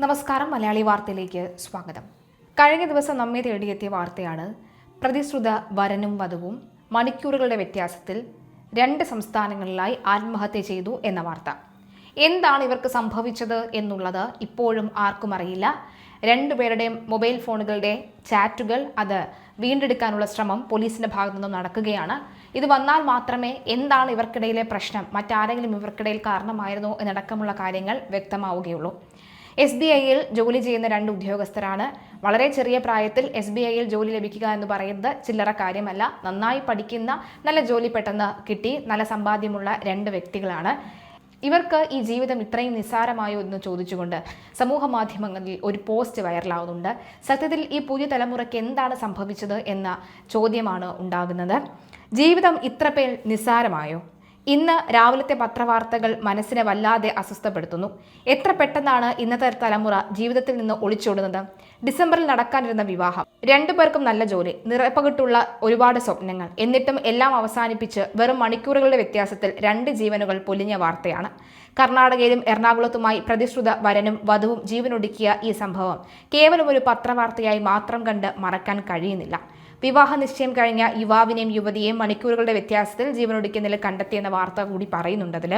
നമസ്കാരം. മലയാളി വാർത്തയിലേക്ക് സ്വാഗതം. കഴിഞ്ഞ ദിവസം നമ്മെ തേടിയെത്തിയ വാർത്തയാണ് പ്രതിശ്രുത വരനും വധുവും മണിക്കൂറുകളുടെ വ്യത്യാസത്തിൽ 2 സംസ്ഥാനങ്ങളിലായി ആത്മഹത്യ ചെയ്തു എന്ന വാർത്ത. എന്താണ് ഇവർക്ക് സംഭവിച്ചത് എന്നുള്ളത് ഇപ്പോഴും ആർക്കും അറിയില്ല. 2 പേരുടെയും മൊബൈൽ ഫോണുകളുടെ ചാറ്റുകൾ അത് വീണ്ടെടുക്കാനുള്ള ശ്രമം പോലീസിന്റെ ഭാഗത്തു നിന്നും നടക്കുകയാണ്. ഇത് വന്നാൽ മാത്രമേ എന്താണ് ഇവർക്കിടയിലെ പ്രശ്നം, മറ്റാരെങ്കിലും ഇവർക്കിടയിൽ കാരണമായിരുന്നോ എന്നടക്കമുള്ള കാര്യങ്ങൾ വ്യക്തമാവുകയുള്ളൂ. SBIയിൽ ജോലി ചെയ്യുന്ന 2 ഉദ്യോഗസ്ഥരാണ്. വളരെ ചെറിയ പ്രായത്തിൽ SBIയിൽ ജോലി ലഭിക്കുക എന്ന് പറയുന്നത് ചില്ലറ കാര്യമല്ല. നന്നായി പഠിക്കുന്ന, നല്ല ജോലി പെട്ടെന്ന് കിട്ടി, നല്ല സമ്പാദ്യമുള്ള 2 വ്യക്തികളാണ്. ഇവർക്ക് ഈ ജീവിതം ഇത്രയും നിസ്സാരമായോ എന്ന് ചോദിച്ചുകൊണ്ട് സമൂഹ മാധ്യമങ്ങളിൽ ഒരു പോസ്റ്റ് വൈറലാവുന്നുണ്ട്. സത്യത്തിൽ ഈ പുതിയ തലമുറയ്ക്ക് എന്താണ് സംഭവിച്ചത് എന്ന ചോദ്യമാണ് ഉണ്ടാകുന്നത്. ജീവിതം ഇത്രമേൽ നിസ്സാരമായോ? ഇന്ന് രാവിലത്തെ പത്രവാർത്തകൾ മനസ്സിനെ വല്ലാതെ അസ്വസ്ഥപ്പെടുത്തുന്നു. എത്ര പെട്ടെന്നാണ് ഇന്നത്തെ തലമുറ ജീവിതത്തിൽ നിന്ന് ഒളിച്ചോടുന്നത്. ഡിസംബറിൽ നടക്കാനിരുന്ന വിവാഹം, 2 പേർക്കും നല്ല ജോലി, നിറപ്പകിട്ടുള്ള ഒരുപാട് സ്വപ്നങ്ങൾ, എന്നിട്ടും എല്ലാം അവസാനിപ്പിച്ച് വെറും മണിക്കൂറുകളുടെ വ്യത്യാസത്തിൽ 2 ജീവനുകൾ പൊലിഞ്ഞ വാർത്തയാണ്. കർണാടകയിലും എറണാകുളത്തുമായി പ്രതിശ്രുത വരനും വധുവും ജീവനൊടുക്കിയ ഈ സംഭവം കേവലം ഒരു പത്രവാർത്തയായി മാത്രം കണ്ട് മറക്കാൻ കഴിയുന്നില്ല. വിവാഹ നിശ്ചയം കഴിഞ്ഞ യുവാവിനെയും യുവതിയെയും മണിക്കൂറുകളുടെ വ്യത്യാസത്തിൽ ജീവനൊടുക്കിയ നില കണ്ടെത്തിയെന്ന വാർത്ത കൂടി പറയുന്നുണ്ടതിൽ.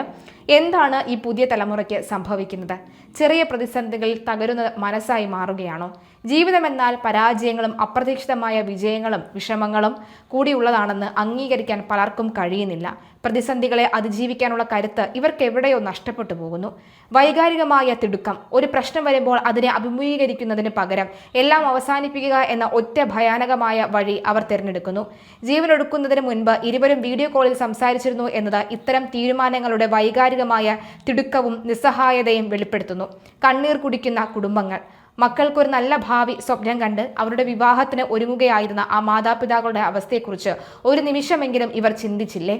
എന്താണ് ഈ പുതിയ തലമുറയ്ക്ക് സംഭവിക്കുന്നത്? ചെറിയ പ്രതിസന്ധികളിൽ തകരുന്ന മനസ്സായി മാറുകയാണോ? ജീവിതമെന്നാൽ പരാജയങ്ങളും അപ്രതീക്ഷിതമായ വിജയങ്ങളും വിഷമങ്ങളും കൂടിയുള്ളതാണെന്ന് അംഗീകരിക്കാൻ പലർക്കും കഴിയുന്നില്ല. പ്രതിസന്ധികളെ അതിജീവിക്കാനുള്ള കരുത്ത് ഇവർക്ക് എവിടെയോ നഷ്ടപ്പെട്ടു പോകുന്നു. വൈകാരികമായ തിടുക്കം, ഒരു പ്രശ്നം വരുമ്പോൾ അതിനെ അഭിമുഖീകരിക്കുന്നതിന് പകരം എല്ലാം അവസാനിപ്പിക്കുക എന്ന ഒറ്റ ഭയാനകമായ വഴി അവർ തിരഞ്ഞെടുക്കുന്നു. ജീവനൊടുക്കുന്നതിന് മുൻപ് ഇരുവരും വീഡിയോ കോളിൽ സംസാരിച്ചിരുന്നു എന്നത് ഇത്തരം തീരുമാനങ്ങളുടെ വൈകാരികമായ തിടുക്കവും നിസ്സഹായതയും വെളിപ്പെടുത്തുന്നു. കണ്ണീർ കുടിക്കുന്ന കുടുംബങ്ങൾ, മക്കൾക്കൊരു നല്ല ഭാവി സ്വപ്നം കണ്ട് അവരുടെ വിവാഹത്തിന് ഒരുങ്ങുകയായിരുന്ന ആ മാതാപിതാക്കളുടെ അവസ്ഥയെക്കുറിച്ച് ഒരു നിമിഷമെങ്കിലും ഇവർ ചിന്തിച്ചില്ലേ?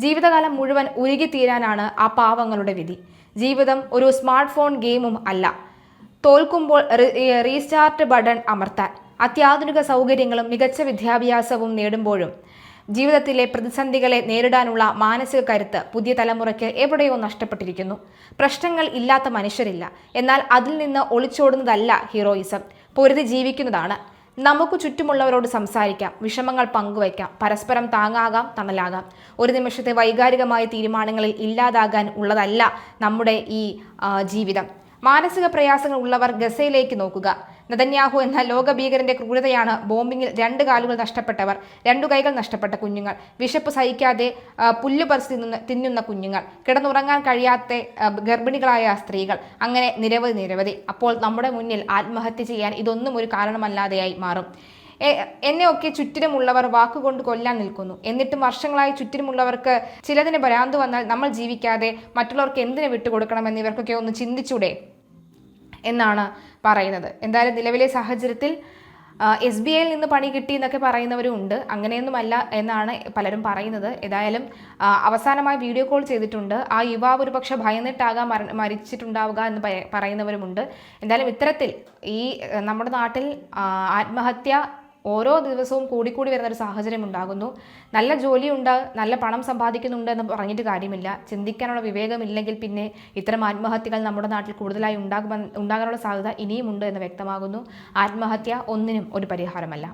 ജീവിതകാലം മുഴുവൻ ഉരുകിത്തീരാനാണ് ആ പാവങ്ങളുടെ വിധി. ജീവിതം ഒരു സ്മാർട്ട് ഫോൺ ഗെയിമും അല്ല. തോൽക്കുമ്പോൾ റീസ്റ്റാർട്ട് ബട്ടൺ അമർത്താൻ അത്യാധുനിക സൗകര്യങ്ങളും മികച്ച വിദ്യാഭ്യാസവും നേടുമ്പോഴും ജീവിതത്തിലെ പ്രതിസന്ധികളെ നേരിടാനുള്ള മാനസിക കരുത്ത് പുതിയ തലമുറയ്ക്ക് എവിടെയോ നഷ്ടപ്പെട്ടിരിക്കുന്നു. പ്രശ്നങ്ങൾ ഇല്ലാത്ത മനുഷ്യരില്ല. എന്നാൽ അതിൽ നിന്ന് ഒളിച്ചോടുന്നതല്ല ഹീറോയിസം, പൊരുതി ജീവിക്കുന്നതാണ്. നമുക്ക് ചുറ്റുമുള്ളവരോട് സംസാരിക്കാം, വിഷമങ്ങൾ പങ്കുവയ്ക്കാം, പരസ്പരം താങ്ങാകാം, തണലാകാം. ഒരു നിമിഷത്തെ വൈകാരികമായ തീരുമാനങ്ങളിൽ ഇല്ലാതാകാൻ ഉള്ളതല്ല നമ്മുടെ ഈ ജീവിതം. മാനസിക പ്രയാസങ്ങൾ ഉള്ളവർ ഗസയിലേക്ക് നോക്കുക. നെതന്യാഹു എന്ന ലോകഭീകരന്റെ ക്രൂരതയാണ് ബോംബിങ്ങിൽ 2 കാലുകൾ നഷ്ടപ്പെട്ടവർ, 2 കൈകൾ നഷ്ടപ്പെട്ട കുഞ്ഞുങ്ങൾ, വിശപ്പ് സഹിക്കാതെ പുല്ല് പറിച്ച് തിന്നുന്ന കുഞ്ഞുങ്ങൾ, കിടന്നുറങ്ങാൻ കഴിയാത്ത ഗർഭിണികളായ സ്ത്രീകൾ, അങ്ങനെ നിരവധി. അപ്പോൾ നമ്മുടെ മുന്നിൽ ആത്മഹത്യ ചെയ്യാൻ ഇതൊന്നും ഒരു കാരണമല്ലാതെയായി മാറും. എന്നെയൊക്കെ ചുറ്റിനുമുള്ളവർ വാക്കുകൊണ്ട് കൊല്ലാൻ നിൽക്കുന്നു. എന്നിട്ടും വർഷങ്ങളായി ചുറ്റിനുമുള്ളവർക്ക് ചിലതിന് ഭ്രാന്ത് വന്നാൽ നമ്മൾ ജീവിക്കാതെ മറ്റുള്ളവർക്ക് എന്തിനു വിട്ടുകൊടുക്കണമെന്ന് ഇവർക്കൊക്കെ ഒന്ന് ചിന്തിച്ചൂടെ എന്നാണ് പറയുന്നത്. എന്തായാലും നിലവിലെ സാഹചര്യത്തിൽ SBIയിൽ നിന്ന് പണി കിട്ടി എന്നൊക്കെ പറയുന്നവരും ഉണ്ട്. അങ്ങനെയൊന്നുമല്ല എന്നാണ് പലരും പറയുന്നത്. ഏതായാലും അവസാനമായി വീഡിയോ കോൾ ചെയ്തിട്ടുണ്ട്. ആ യുവാവ് ഒരു പക്ഷെ ഭയന്നിട്ടാകാം മരിച്ചിട്ടുണ്ടാവുക എന്ന് പറയുന്നവരുമുണ്ട്. എന്തായാലും ഇത്തരത്തിൽ ഈ നമ്മുടെ നാട്ടിൽ ആത്മഹത്യ ഓരോ ദിവസവും കൂടിക്കൂടി വരുന്നൊരു സാഹചര്യം ഉണ്ടാകുന്നു. നല്ല ജോലിയുണ്ട്, നല്ല പണം സമ്പാദിക്കുന്നുണ്ട് എന്ന് പറഞ്ഞിട്ട് കാര്യമില്ല. ചിന്തിക്കാനുള്ള വിവേകമില്ലെങ്കിൽ പിന്നെ ഇത്തരം ആത്മഹത്യകൾ നമ്മുടെ നാട്ടിൽ കൂടുതലായി ഉണ്ടാകാനുള്ള സാധ്യത ഇനിയുമുണ്ട് എന്ന് വ്യക്തമാകുന്നു. ആത്മഹത്യ ഒന്നിനും ഒരു പരിഹാരമല്ല.